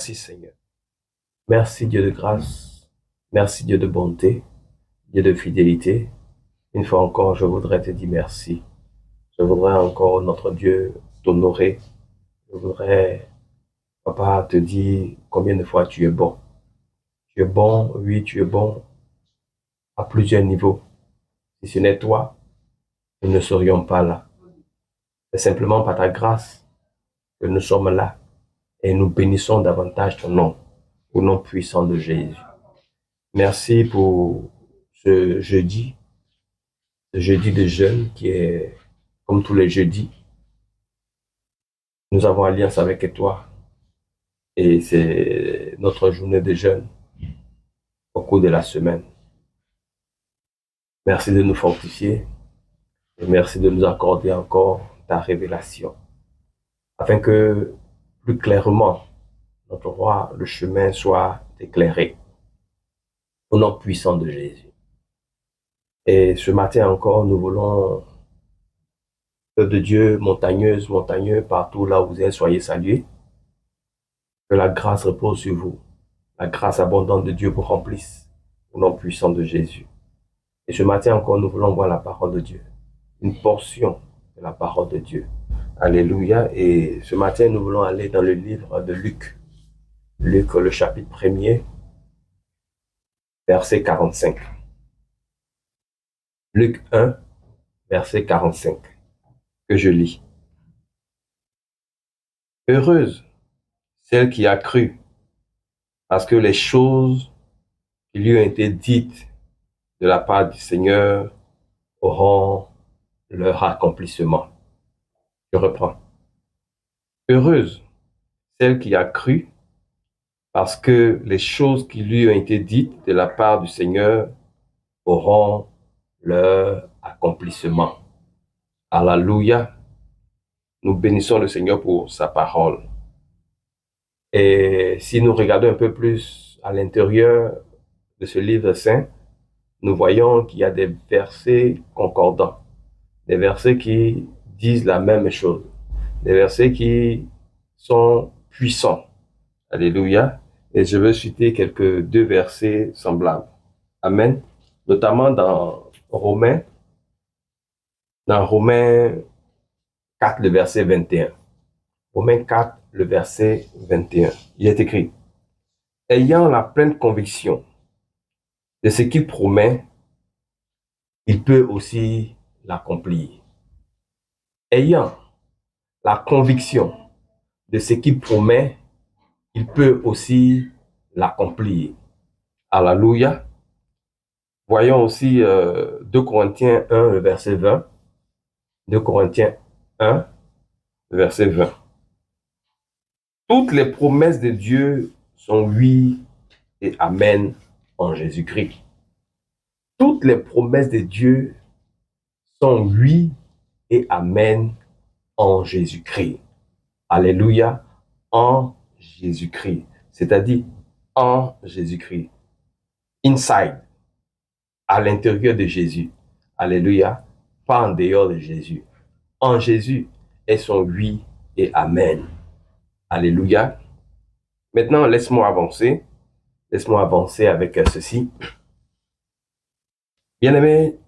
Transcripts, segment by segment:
Merci Seigneur. Merci Dieu de grâce. Merci Dieu de bonté, Dieu de fidélité. Une fois encore, je voudrais te dire merci. Je voudrais encore, notre Dieu, t'honorer. Je voudrais, Papa, te dire combien de fois tu es bon. Tu es bon, oui, tu es bon à plusieurs niveaux. Si ce n'est toi, nous ne serions pas là. C'est simplement par ta grâce que nous sommes là et nous bénissons davantage ton nom, au nom puissant de Jésus. Merci pour ce jeudi de jeûne qui est comme tous les jeudis. Nous avons alliance avec toi et c'est notre journée de jeûne au cours de la semaine. Merci de nous fortifier et merci de nous accorder encore ta révélation afin que plus clairement notre roi, le chemin soit éclairé au nom puissant de Jésus. Et ce matin encore, nous voulons, peuple de Dieu, montagneux, partout là où vous êtes, soyez salués. Que la grâce repose sur vous. La grâce abondante de Dieu vous remplisse au nom puissant de Jésus. Et ce matin encore, nous voulons voir la parole de Dieu. Une portion de la parole de Dieu. Alléluia. Et ce matin, nous voulons aller dans le livre de Luc. Luc, le chapitre 1er, verset 45. Luc 1, verset 45, que je lis. Heureuse celle qui a cru, parce que les choses qui lui ont été dites de la part du Seigneur auront leur accomplissement. Je reprends. Heureuse celle qui a cru, parce que les choses qui lui ont été dites de la part du Seigneur auront leur accomplissement. Alléluia. Nous bénissons le Seigneur pour sa parole. Et si nous regardons un peu plus à l'intérieur de ce livre saint, nous voyons qu'il y a des versets concordants, des versets qui disent la même chose, des versets qui sont puissants. Alléluia. Et je veux citer deux versets semblables. Amen. Notamment dans Romains 4, le verset 21. Romains 4, le verset 21. Il est écrit: ayant la pleine conviction de ce qu'il promet, il peut aussi l'accomplir. Ayant la conviction de ce qu'il promet, il peut aussi l'accomplir. Alléluia. Voyons aussi 2 Corinthiens 1, le verset 20. 2 Corinthiens 1, verset 20. Toutes les promesses de Dieu sont oui et amen en Jésus-Christ. Toutes les promesses de Dieu sont oui et amen en Jésus-Christ. Alléluia, en Jésus-Christ. C'est-à-dire en Jésus-Christ. Inside, à l'intérieur de Jésus. Alléluia, pas en dehors de Jésus. En Jésus, elles sont oui et amen. Alléluia. Maintenant, laisse-moi avancer. Laisse-moi avancer avec ceci. Bien-aimé,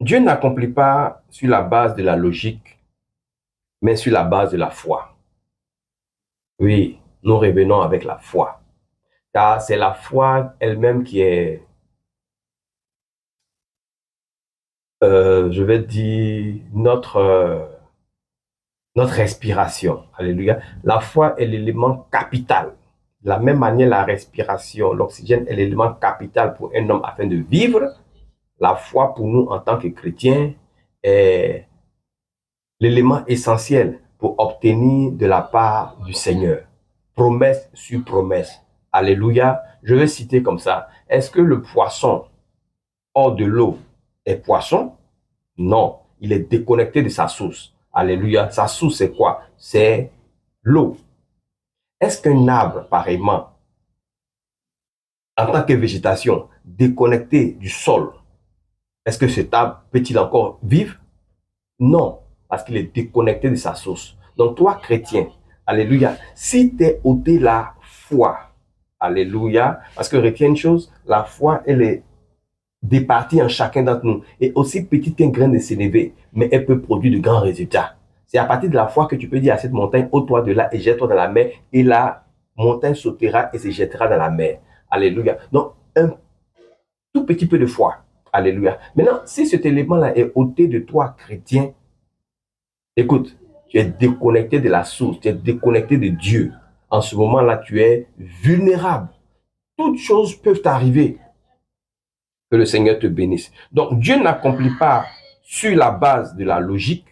Dieu n'accomplit pas sur la base de la logique, mais sur la base de la foi. Oui, nous revenons avec la foi. Car c'est la foi elle-même qui est, je vais dire, notre respiration. Alléluia. La foi est l'élément capital. De la même manière, la respiration, l'oxygène est l'élément capital pour un homme afin de vivre. La foi, pour nous, en tant que chrétiens, est l'élément essentiel pour obtenir de la part du Seigneur. Promesse sur promesse. Alléluia. Je vais citer comme ça. Est-ce que le poisson hors de l'eau est poisson? Non. Il est déconnecté de sa source. Alléluia. Sa source, c'est quoi? C'est l'eau. Est-ce qu'un arbre, pareillement, en tant que végétation, déconnecté du sol, est-ce que cet arbre peut-il encore vivre? Non, parce qu'il est déconnecté de sa source. Donc toi, chrétien, alléluia, si tu es ôté la foi. Alléluia. Parce que retiens une chose, la foi, elle est départie en chacun d'entre nous. Et aussi petite qu'un grain de sénévé, mais elle peut produire de grands résultats. C'est à partir de la foi que tu peux dire à cette montagne, ôte-toi de là et jette-toi dans la mer. Et la montagne sautera et se jettera dans la mer. Alléluia. Donc, un tout petit peu de foi. Alléluia. Maintenant, si cet élément-là est ôté de toi, chrétien, écoute, tu es déconnecté de la source, tu es déconnecté de Dieu. En ce moment-là, tu es vulnérable. Toutes choses peuvent t'arriver. Que le Seigneur te bénisse. Donc, Dieu n'accomplit pas sur la base de la logique.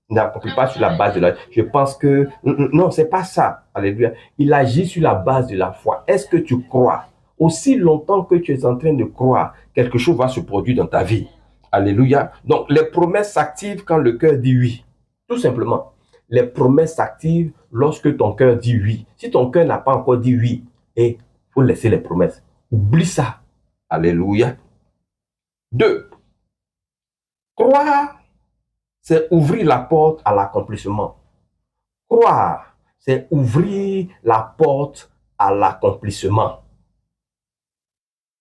N'accomplit pas sur la base de la... Je pense que... non, c'est pas ça. Alléluia. Il agit sur la base de la foi. Est-ce que tu crois? Aussi longtemps que tu es en train de croire, quelque chose va se produire dans ta vie. Alléluia. Donc, les promesses s'activent quand le cœur dit oui. Tout simplement. Les promesses s'activent lorsque ton cœur dit oui. Si ton cœur n'a pas encore dit oui, il faut laisser les promesses. Oublie ça. Alléluia. 2. Croire, c'est ouvrir la porte à l'accomplissement. Croire, c'est ouvrir la porte à l'accomplissement.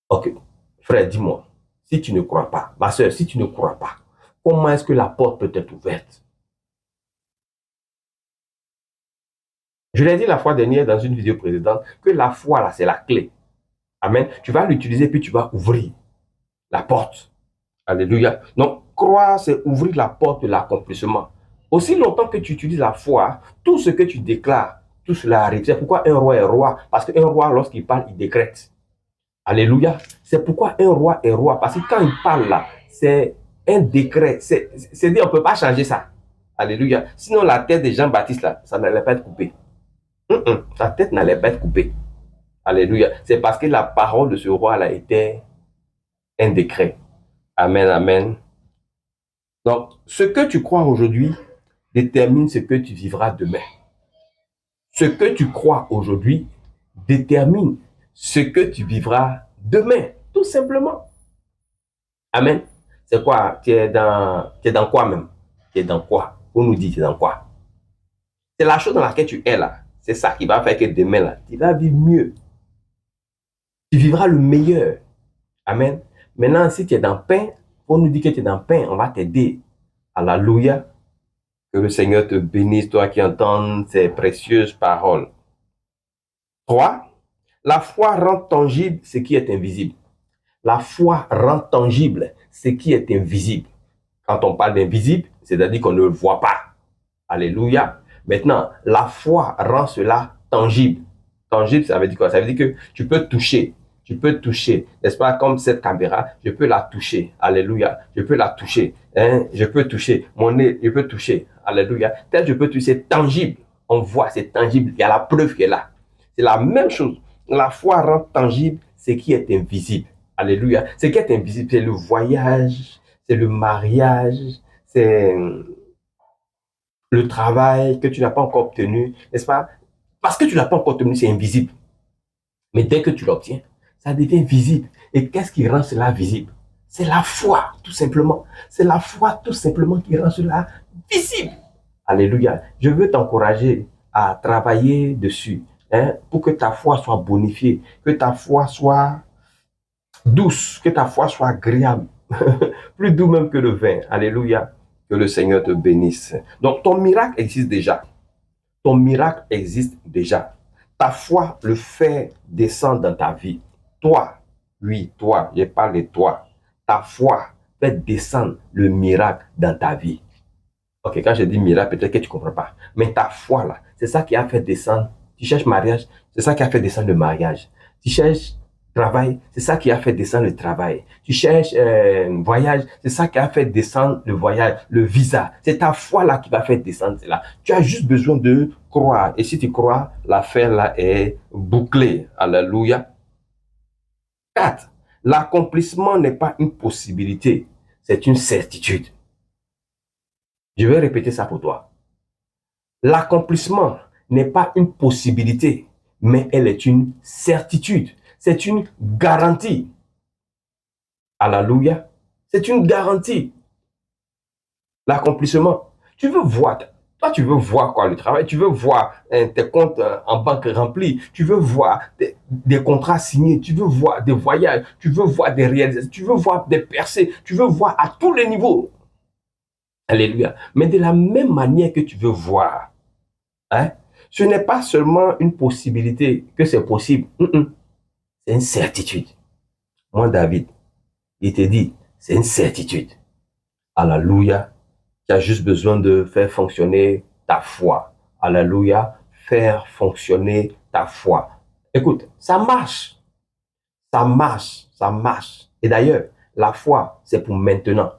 Ok. Frère, dis-moi, si tu ne crois pas, ma soeur, si tu ne crois pas, comment est-ce que la porte peut être ouverte? Je l'ai dit la fois dernière dans une vidéo précédente que la foi, là, c'est la clé. Amen. Tu vas l'utiliser puis tu vas ouvrir la porte. Alléluia. Donc, croire, c'est ouvrir la porte de l'accomplissement. Aussi longtemps que tu utilises la foi, tout ce que tu déclares, tout cela arrive. C'est pourquoi un roi est roi. Parce qu'un roi, lorsqu'il parle, il décrète. Alléluia. C'est pourquoi un roi est roi. Parce que quand il parle là, c'est un décret. C'est-à-dire, on ne peut pas changer ça. Alléluia. Sinon, la tête de Jean-Baptiste, là, ça n'allait pas être coupé. Sa tête n'allait pas être coupée. Alléluia. C'est parce que la parole de ce roi-là était un décret. Amen, amen. Donc, ce que tu crois aujourd'hui détermine ce que tu vivras demain. Ce que tu crois aujourd'hui détermine ce que tu vivras demain, tout simplement. Amen. C'est quoi? Tu es dans quoi même? Tu es dans quoi? On nous dit tu es dans quoi? C'est la chose dans laquelle tu es là. C'est ça qui va faire que demain, là, tu vas vivre mieux. Tu vivras le meilleur. Amen. Maintenant, si tu es dans le pain, on nous dit que tu es dans le pain, on va t'aider. Alléluia. Que le Seigneur te bénisse, toi qui entends ces précieuses paroles. 3. La foi rend tangible ce qui est invisible. La foi rend tangible ce qui est invisible. Quand on parle d'invisible, c'est-à-dire qu'on ne le voit pas. Alléluia. Maintenant, la foi rend cela tangible. Tangible, ça veut dire quoi? Ça veut dire que tu peux toucher. Tu peux toucher, n'est-ce pas? Comme cette caméra, je peux la toucher. Alléluia. Je peux la toucher. Je peux toucher. Mon nez, je peux toucher. Alléluia. Tel je peux toucher, c'est tangible. On voit, c'est tangible. Il y a la preuve qui est là. C'est la même chose. La foi rend tangible ce qui est invisible. Alléluia. Ce qui est invisible, c'est le voyage, c'est le mariage, c'est le travail que tu n'as pas encore obtenu, n'est-ce pas? Parce que tu ne l'as pas encore obtenu, c'est invisible. Mais dès que tu l'obtiens, ça devient visible. Et qu'est-ce qui rend cela visible? C'est la foi, tout simplement. C'est la foi, tout simplement, qui rend cela visible. Alléluia. Je veux t'encourager à travailler dessus, pour que ta foi soit bonifiée, que ta foi soit douce, que ta foi soit agréable. Plus doux même que le vin. Alléluia. Que le Seigneur te bénisse. Donc, ton miracle existe déjà. Ton miracle existe déjà. Ta foi le fait descendre dans ta vie. Toi, oui, toi, je parle de toi. Ta foi fait descendre le miracle dans ta vie. Ok, quand je dis miracle, peut-être que tu ne comprends pas. Mais ta foi, là, c'est ça qui a fait descendre. Tu cherches mariage, c'est ça qui a fait descendre le mariage. Tu cherches travail, c'est ça qui a fait descendre le travail. Tu cherches voyage, c'est ça qui a fait descendre le voyage, le visa. C'est ta foi là qui va faire descendre cela. Tu as juste besoin de croire. Et si tu crois, l'affaire là est bouclée. Alléluia. 4. L'accomplissement n'est pas une possibilité, c'est une certitude. Je vais répéter ça pour toi. L'accomplissement n'est pas une possibilité, mais elle est une certitude. C'est une garantie. Alléluia. C'est une garantie. L'accomplissement. Tu veux voir, Toi, tu veux voir quoi, le travail? Tu veux voir tes comptes en banque remplis. Tu veux voir des contrats signés. Tu veux voir des voyages. Tu veux voir des réalisations. Tu veux voir des percées. Tu veux voir à tous les niveaux. Alléluia. Mais de la même manière que tu veux voir, hein, ce n'est pas seulement une possibilité que c'est possible. C'est une certitude. Moi, David, il te dit, c'est une certitude. Alléluia. Tu as juste besoin de faire fonctionner ta foi. Alléluia. Faire fonctionner ta foi. Écoute, ça marche. Ça marche. Ça marche. Et d'ailleurs, la foi, c'est pour maintenant.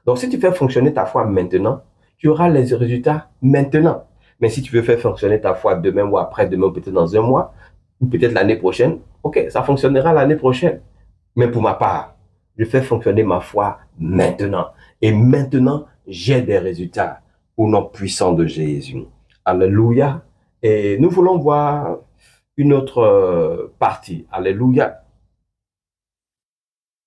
Donc, si tu fais fonctionner ta foi maintenant, tu auras les résultats maintenant. Mais si tu veux faire fonctionner ta foi demain ou après-demain, peut-être dans un mois, ou peut-être l'année prochaine, ok, ça fonctionnera l'année prochaine. Mais pour ma part, je fais fonctionner ma foi maintenant. Et maintenant, j'ai des résultats au nom puissant de Jésus. Alléluia. Et nous voulons voir une autre partie. Alléluia.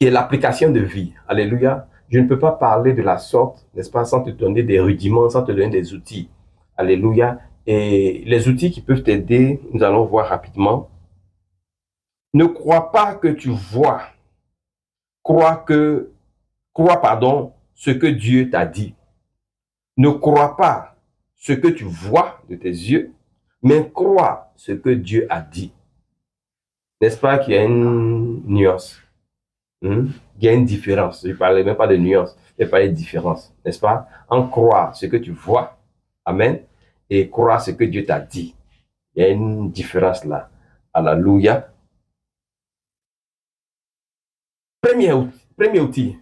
Qui est l'application de vie. Alléluia. Je ne peux pas parler de la sorte, n'est-ce pas, sans te donner des rudiments, sans te donner des outils. Alléluia. Et les outils qui peuvent t'aider, nous allons voir rapidement. Ne crois pas que tu vois. Crois, pardon, ce que Dieu t'a dit. Ne crois pas ce que tu vois de tes yeux, mais crois ce que Dieu a dit. N'est-ce pas qu'il y a une nuance? Il y a une différence. Je ne parlais même pas de nuance, je parlais de différence. N'est-ce pas? En croire ce que tu vois, amen, et croire ce que Dieu t'a dit. Il y a une différence là. Alléluia. Premier outil.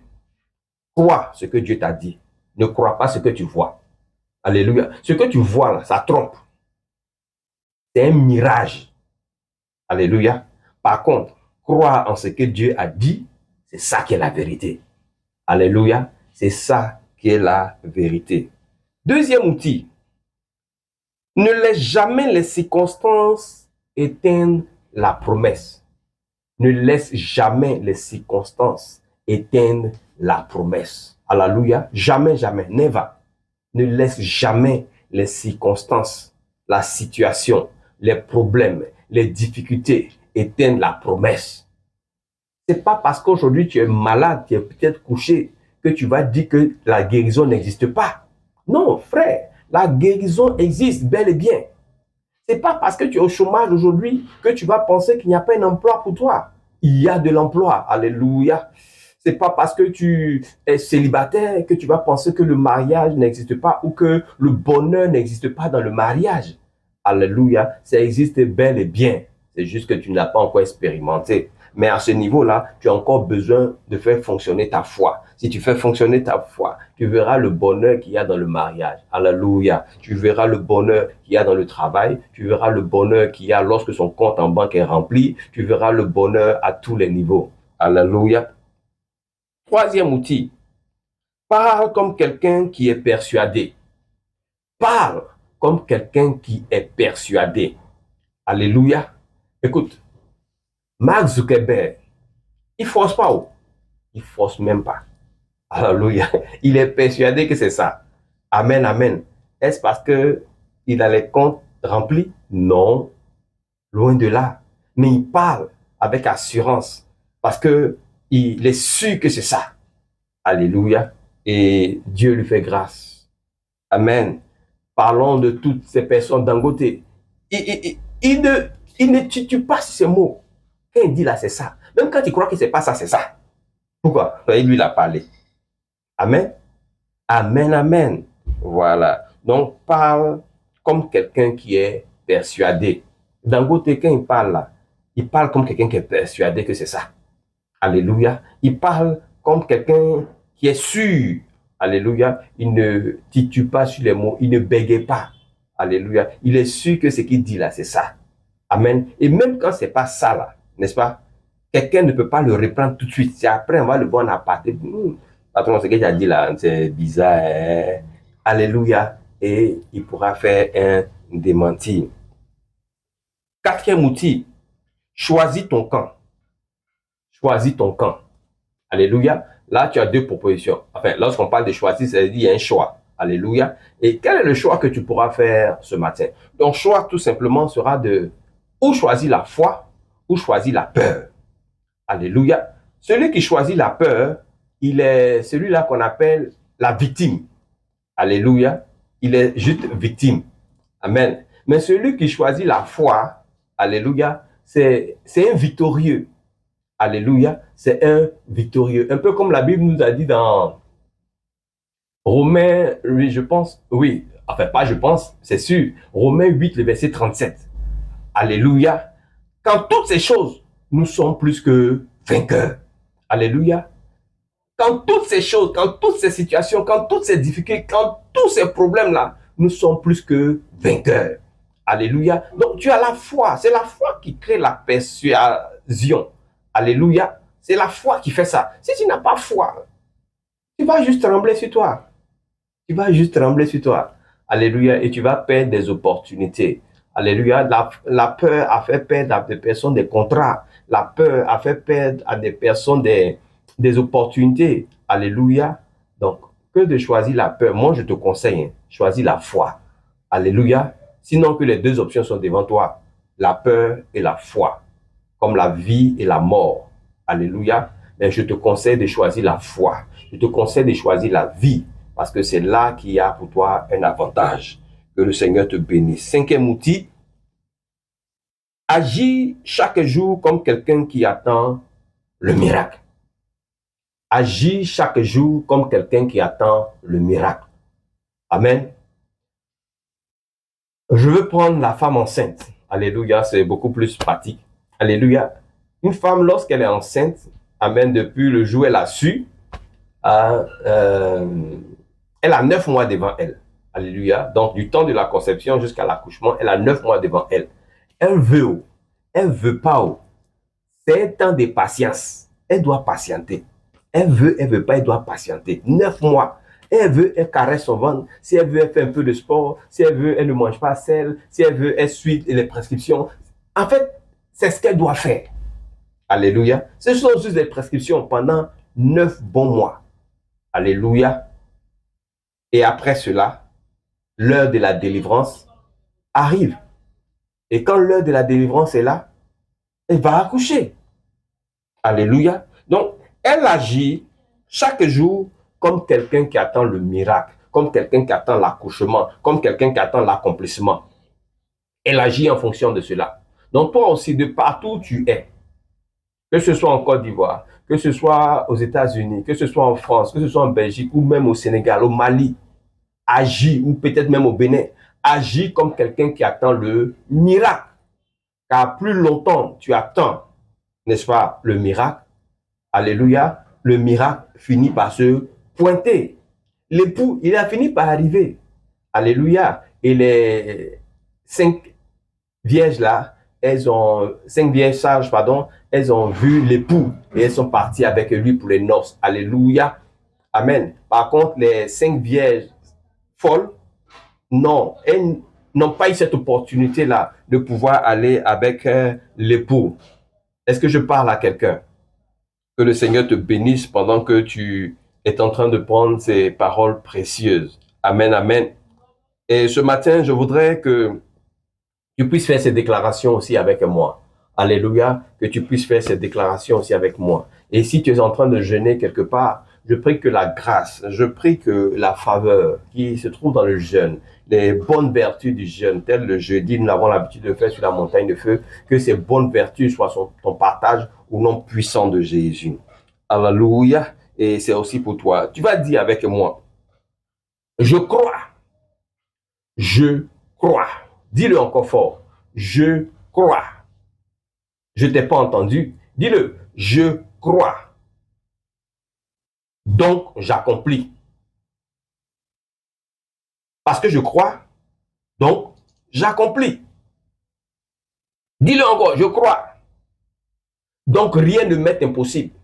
Crois ce que Dieu t'a dit. Ne crois pas ce que tu vois. Alléluia. Ce que tu vois là, ça trompe. C'est un mirage. Alléluia. Par contre, croire en ce que Dieu a dit, c'est ça qui est la vérité. Alléluia. C'est ça qui est la vérité. Deuxième outil. Ne laisse jamais les circonstances éteindre la promesse. Ne laisse jamais les circonstances éteindre la promesse. Alléluia. Jamais, jamais. Never. Ne laisse jamais les circonstances, la situation, les problèmes, les difficultés éteindre la promesse. C'est pas parce qu'aujourd'hui tu es malade, tu es peut-être couché, que tu vas dire que la guérison n'existe pas. Non, frère, la guérison existe bel et bien. C'est pas parce que tu es au chômage aujourd'hui que tu vas penser qu'il n'y a pas un emploi pour toi. Il y a de l'emploi. Alléluia. C'est pas parce que tu es célibataire que tu vas penser que le mariage n'existe pas ou que le bonheur n'existe pas dans le mariage. Alléluia. Ça existe bel et bien. C'est juste que tu n'as pas encore expérimenté. Mais à ce niveau-là, tu as encore besoin de faire fonctionner ta foi. Si tu fais fonctionner ta foi, tu verras le bonheur qu'il y a dans le mariage. Alléluia. Tu verras le bonheur qu'il y a dans le travail. Tu verras le bonheur qu'il y a lorsque son compte en banque est rempli. Tu verras le bonheur à tous les niveaux. Alléluia. Troisième outil. Parle comme quelqu'un qui est persuadé. Parle comme quelqu'un qui est persuadé. Alléluia. Écoute, Mark Zuckerberg, il force pas. Il force même pas. Alléluia. Il est persuadé que c'est ça. Amen, amen. Est-ce parce que il a les comptes remplis? Non. Loin de là. Mais il parle avec assurance parce que il est sûr que c'est ça. Alléluia. Et Dieu lui fait grâce. Amen. Parlons de toutes ces personnes Dangote. Il ne titube pas sur ces mots. Quand il dit là, c'est ça. Même quand il croit que c'est pas ça, c'est ça. Pourquoi? Il lui a parlé. Amen. Amen, amen. Voilà. Donc, parle comme quelqu'un qui est persuadé. Dangote, quand il parle là, il parle comme quelqu'un qui est persuadé que c'est ça. Alléluia. Il parle comme quelqu'un qui est sûr. Alléluia. Il ne titube pas sur les mots. Il ne bégaye pas. Alléluia. Il est sûr que ce qu'il dit là, c'est ça. Amen. Et même quand c'est pas ça là, n'est-ce pas? Quelqu'un ne peut pas le reprendre tout de suite. C'est après, on va le voir en aparté. Patron, ce que tu as dit là, c'est bizarre. Hein? Alléluia. Et il pourra faire un démenti. Quatrième outil. Choisis ton camp. Choisis ton camp. Alléluia. Là, tu as deux propositions. Enfin, lorsqu'on parle de choisir, ça veut dire qu'il y a un choix. Alléluia. Et quel est le choix que tu pourras faire ce matin? Ton choix, tout simplement, sera de ou choisir la foi ou choisir la peur. Alléluia. Celui qui choisit la peur, il est celui-là qu'on appelle la victime. Alléluia. Il est juste victime. Amen. Mais celui qui choisit la foi, alléluia, c'est un victorieux. Alléluia, c'est un victorieux. Un peu comme la Bible nous a dit dans Romains, oui, je pense, oui, enfin pas je pense, c'est sûr, Romains 8, le verset 37. Alléluia. Quand toutes ces choses, nous sommes plus que vainqueurs. Alléluia. Quand toutes ces choses, quand toutes ces situations, quand toutes ces difficultés, quand tous ces problèmes-là, nous sommes plus que vainqueurs. Alléluia. Donc tu as la foi. C'est la foi qui crée la persuasion. Alléluia. C'est la foi qui fait ça. Si tu n'as pas foi, tu vas juste trembler sur toi. Tu vas juste trembler sur toi. Alléluia. Et tu vas perdre des opportunités. Alléluia. La peur a fait perdre à des personnes des contrats. La peur a fait perdre à des personnes des opportunités. Alléluia. Donc, que de choisir la peur. Moi, je te conseille, choisis la foi. Alléluia. Sinon que les deux options sont devant toi, la peur et la foi, comme la vie et la mort. Alléluia. Mais je te conseille de choisir la foi. Je te conseille de choisir la vie, parce que c'est là qu'il y a pour toi un avantage. Que le Seigneur te bénisse. Cinquième outil, agis chaque jour comme quelqu'un qui attend le miracle. Agis chaque jour comme quelqu'un qui attend le miracle. Amen. Je veux prendre la femme enceinte. Alléluia, c'est beaucoup plus pratique. Alléluia. Une femme, lorsqu'elle est enceinte, amen, depuis le jour où elle a su, elle a 9 mois devant elle. Alléluia. Donc, du temps de la conception jusqu'à l'accouchement, elle a 9 mois devant elle. Elle veut, elle veut pas. C'est un temps de patience. Elle doit patienter. Elle veut pas, elle doit patienter. 9 mois. Elle veut, elle caresse son ventre. Si elle veut, elle fait un peu de sport. Si elle veut, elle ne mange pas sel. Si elle veut, elle suit les prescriptions. En fait, c'est ce qu'elle doit faire. Alléluia. Ce sont juste des prescriptions pendant 9 bons mois. Alléluia. Et après cela, l'heure de la délivrance arrive. Et quand l'heure de la délivrance est là, elle va accoucher. Alléluia. Donc, elle agit chaque jour comme quelqu'un qui attend le miracle, comme quelqu'un qui attend l'accouchement, comme quelqu'un qui attend l'accomplissement. Elle agit en fonction de cela. Donc, toi aussi, de partout où tu es, que ce soit en Côte d'Ivoire, que ce soit aux États-Unis, que ce soit en France, que ce soit en Belgique ou même au Sénégal, au Mali, agis, ou peut-être même au Bénin, agis comme quelqu'un qui attend le miracle. Car plus longtemps tu attends, n'est-ce pas, le miracle, alléluia, le miracle finit par se pointer. L'époux, il a fini par arriver. Alléluia. Et les 5 vierges là, elles ont, 5 vierges sages, pardon, elles ont vu l'époux et elles sont parties avec lui pour les noces. Alléluia. Amen. Par contre, les 5 vierges folles, non, elles n'ont pas eu cette opportunité-là de pouvoir aller avec l'époux. Est-ce que je parle à quelqu'un? Que le Seigneur te bénisse pendant que tu es en train de prendre ces paroles précieuses. Amen, amen. Et ce matin, je voudrais que tu puisses faire ces déclarations aussi avec moi. Alléluia, que tu puisses faire ces déclarations aussi avec moi. Et si tu es en train de jeûner quelque part, je prie que la grâce, je prie que la faveur qui se trouve dans le jeûne, les bonnes vertus du jeûne, tel le jeudi, nous avons l'habitude de faire sur la montagne de feu, que ces bonnes vertus soient ton partage au nom puissant de Jésus. Alléluia. Et c'est aussi pour toi. Tu vas dire avec moi, je crois, je crois. Dis-le encore fort, je crois. Je ne t'ai pas entendu. Dis-le, je crois. Donc, j'accomplis. Parce que je crois, donc, j'accomplis. Dis-le encore, je crois. Donc, rien ne m'est impossible.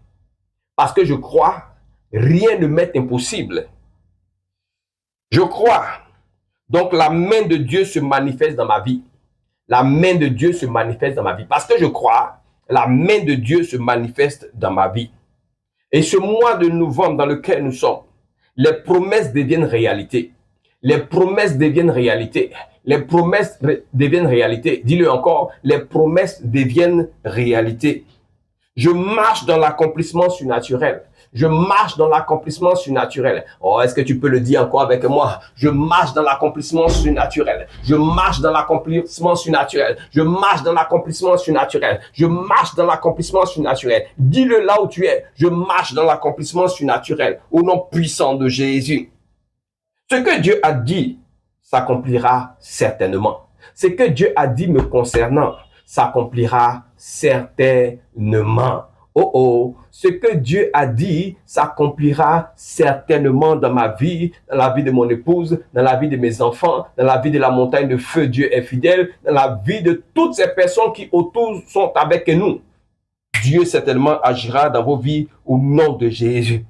Parce que je crois, rien ne m'est impossible. Je crois. Donc, la main de Dieu se manifeste dans ma vie. La main de Dieu se manifeste dans ma vie. Parce que je crois, la main de Dieu se manifeste dans ma vie. Et ce mois de novembre dans lequel nous sommes, les promesses deviennent réalité. Les promesses deviennent réalité. Les promesses deviennent réalité. Dis-le encore, les promesses deviennent réalité. Je marche dans l'accomplissement surnaturel. Je marche dans l'accomplissement surnaturel. Oh, est-ce que tu peux le dire encore avec moi? Je marche dans l'accomplissement surnaturel. Je marche dans l'accomplissement surnaturel. Je marche dans l'accomplissement surnaturel. Je marche dans l'accomplissement surnaturel. Dis-le là où tu es. Je marche dans l'accomplissement surnaturel. Au nom puissant de Jésus. Ce que Dieu a dit s'accomplira certainement. Ce que Dieu a dit me concernant s'accomplira certainement. Oh oh, ce que Dieu a dit s'accomplira certainement dans ma vie, dans la vie de mon épouse, dans la vie de mes enfants, dans la vie de la montagne de feu, Dieu est fidèle, dans la vie de toutes ces personnes qui autour sont avec nous. Dieu certainement agira dans vos vies au nom de Jésus.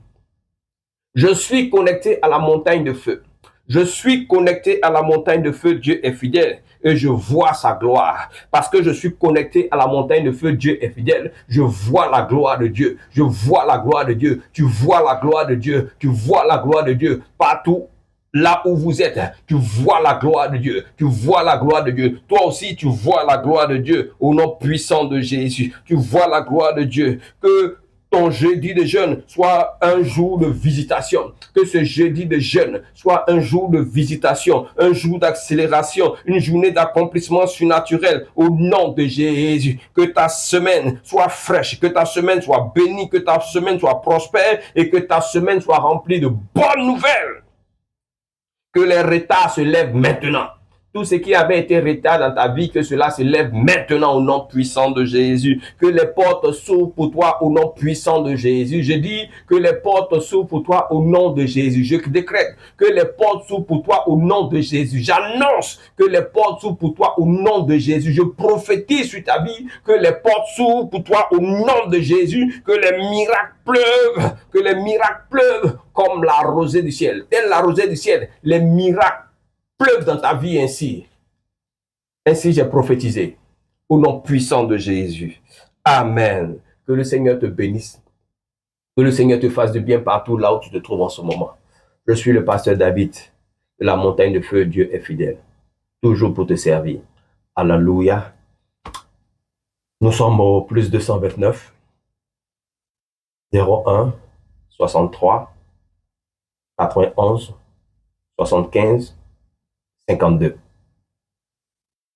Je suis connecté à la montagne de feu. Je suis connecté à la montagne de feu, Dieu est fidèle et je vois sa gloire. Parce que je suis connecté à la montagne de feu, Dieu est fidèle, je vois la gloire de Dieu. Je vois la gloire de Dieu. Tu vois la gloire de Dieu. Tu vois la gloire de Dieu partout. Là où vous êtes, tu vois la gloire de Dieu. Tu vois la gloire de Dieu. Toi aussi, tu vois la gloire de Dieu au nom puissant de Jésus. Tu vois la gloire de Dieu. Que ton jeudi de jeûne soit un jour de visitation. Que ce jeudi de jeûne soit un jour de visitation, un jour d'accélération, une journée d'accomplissement surnaturel au nom de Jésus. Que ta semaine soit fraîche, que ta semaine soit bénie, que ta semaine soit prospère et que ta semaine soit remplie de bonnes nouvelles. Que les retards se lèvent maintenant. Tout ce qui avait été retard dans ta vie, que cela se lève maintenant au nom puissant de Jésus. Que les portes s'ouvrent pour toi au nom puissant de Jésus. Je dis que les portes s'ouvrent pour toi au nom de Jésus. Je décrète que les portes s'ouvrent pour toi au nom de Jésus. J'annonce que les portes s'ouvrent pour toi au nom de Jésus. Je prophétise sur ta vie que les portes s'ouvrent pour toi au nom de Jésus. Que les miracles pleuvent, que les miracles pleuvent comme la rosée du ciel. Telle la rosée du ciel, les miracles pleuvent dans ta vie ainsi. Ainsi j'ai prophétisé au nom puissant de Jésus. Amen. Que le Seigneur te bénisse. Que le Seigneur te fasse du bien partout là où tu te trouves en ce moment. Je suis le pasteur David de la montagne de feu. Dieu est fidèle. Toujours pour te servir. Alléluia. Nous sommes au plus 229 01 63 91 75 52.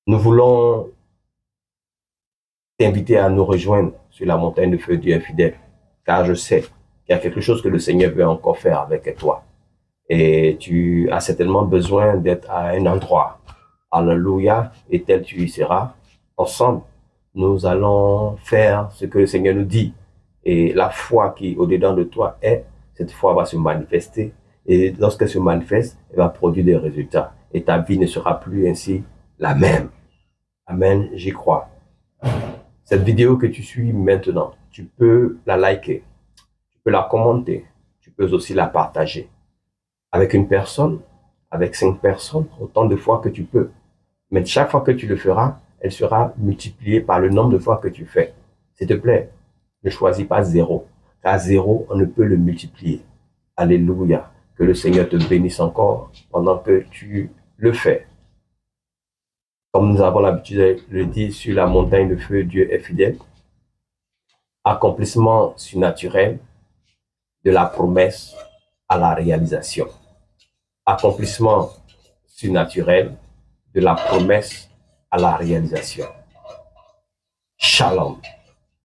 Nous voulons t'inviter à nous rejoindre sur la montagne de feu. Dieu est fidèle, car je sais qu'il y a quelque chose que le Seigneur veut encore faire avec toi. Et tu as certainement besoin d'être à un endroit. Alléluia. Et tel tu y seras. Ensemble, nous allons faire ce que le Seigneur nous dit. Et la foi qui au-dedans de toi est, cette foi va se manifester. Et lorsqu'elle se manifeste, elle va produire des résultats. Et ta vie ne sera plus ainsi la même. Amen, j'y crois. Cette vidéo que tu suis maintenant, tu peux la liker, tu peux la commenter, tu peux aussi la partager. Avec une personne, avec 5 personnes, autant de fois que tu peux. Mais chaque fois que tu le feras, elle sera multipliée par le nombre de fois que tu fais. S'il te plaît, ne choisis pas 0. Car 0, on ne peut le multiplier. Alléluia. Que le Seigneur te bénisse encore pendant que tu le fais. Comme nous avons l'habitude de le dire sur la montagne de feu, Dieu est fidèle. Accomplissement surnaturel de la promesse à la réalisation. Accomplissement surnaturel de la promesse à la réalisation. Shalom.